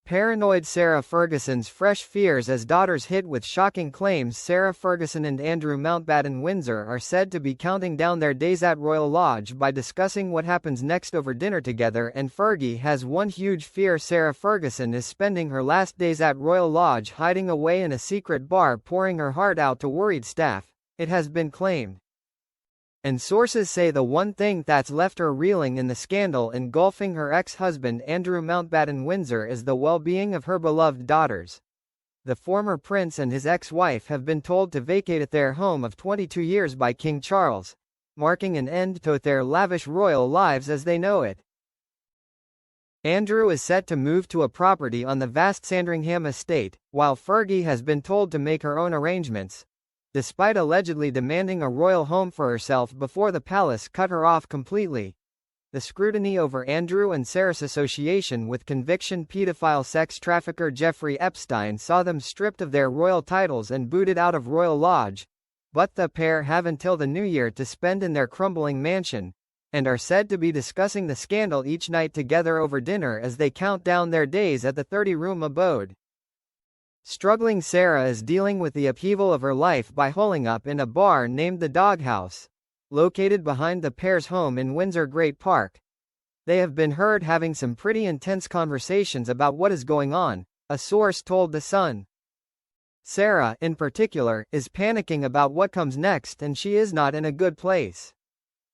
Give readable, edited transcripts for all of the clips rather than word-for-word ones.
Paranoid Sarah Ferguson's fresh fears as daughters hit with shocking claims. Sarah Ferguson and Andrew Mountbatten Windsor are said to be counting down their days at Royal Lodge by discussing what happens next over dinner together, and Fergie has one huge fear. Sarah Ferguson is spending her last days at Royal Lodge hiding away in a secret bar, pouring her heart out to worried staff, it has been claimed. And sources say the one thing that's left her reeling in the scandal engulfing her ex-husband Andrew Mountbatten Windsor is the well-being of her beloved daughters. The former prince and his ex-wife have been told to vacate their home of 22 years by King Charles, marking an end to their lavish royal lives as they know it. Andrew is set to move to a property on the vast Sandringham estate, while Fergie has been told to make her own arrangements, despite allegedly demanding a royal home for herself before the palace cut her off completely. The scrutiny over Andrew and Sarah's association with conviction pedophile sex trafficker Jeffrey Epstein saw them stripped of their royal titles and booted out of Royal Lodge, but the pair have until the new year to spend in their crumbling mansion, and are said to be discussing the scandal each night together over dinner as they count down their days at the 30-room abode. Struggling Sarah is dealing with the upheaval of her life by holing up in a bar named the Doghouse, located behind the pair's home in Windsor Great Park. They have been heard having some pretty intense conversations about what is going on, a source told The Sun. Sarah, in particular, is panicking about what comes next, and she is not in a good place.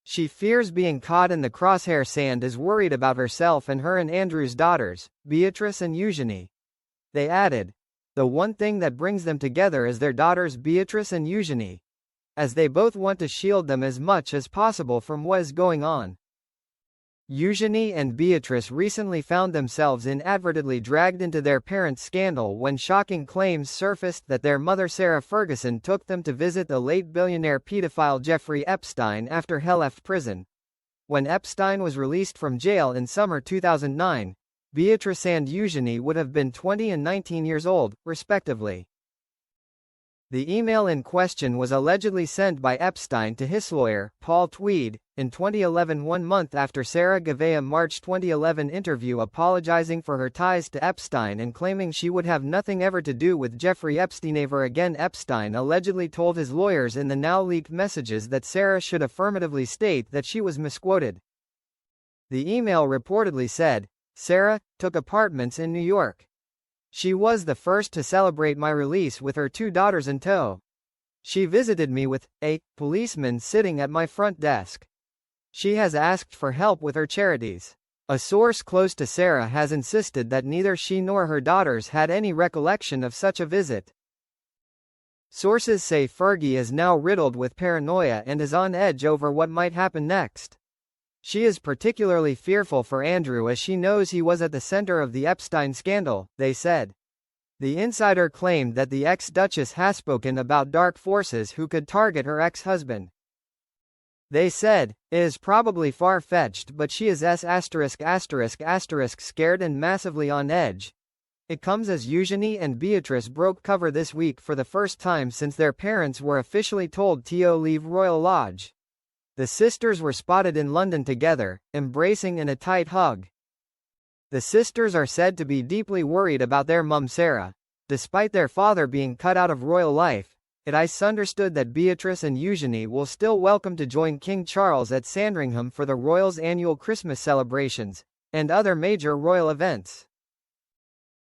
She fears being caught in the crosshairs and is worried about herself and her and Andrew's daughters, Beatrice and Eugenie. They added, the one thing that brings them together is their daughters Beatrice and Eugenie, as they both want to shield them as much as possible from what is going on. Eugenie and Beatrice recently found themselves inadvertently dragged into their parents' scandal when shocking claims surfaced that their mother Sarah Ferguson took them to visit the late billionaire pedophile Jeffrey Epstein after he left prison. When Epstein was released from jail in summer 2009, Beatrice and Eugenie would have been 20 and 19 years old, respectively. The email in question was allegedly sent by Epstein to his lawyer, Paul Tweed, in 2011, 1 month after Sarah gave a March 2011 interview apologizing for her ties to Epstein and claiming she would have nothing ever to do with Jeffrey Epstein ever again. Epstein allegedly told his lawyers in the now-leaked messages that Sarah should affirmatively state that she was misquoted. The email reportedly said, Sarah took apartments in New York. She was the first to celebrate my release with her 2 daughters in tow. She visited me with a policeman sitting at my front desk. She has asked for help with her charities. A source close to Sarah has insisted that neither she nor her daughters had any recollection of such a visit. Sources say Fergie is now riddled with paranoia and is on edge over what might happen next. She is particularly fearful for Andrew as she knows he was at the center of the Epstein scandal, they said. The insider claimed that the ex-Duchess has spoken about dark forces who could target her ex-husband. They said, it is probably far-fetched, but she is scared and massively on edge. It comes as Eugenie and Beatrice broke cover this week for the first time since their parents were officially told to leave Royal Lodge. The sisters were spotted in London together, embracing in a tight hug. The sisters are said to be deeply worried about their mum Sarah. Despite their father being cut out of royal life, it is understood that Beatrice and Eugenie will still welcome to join King Charles at Sandringham for the royals' annual Christmas celebrations, and other major royal events.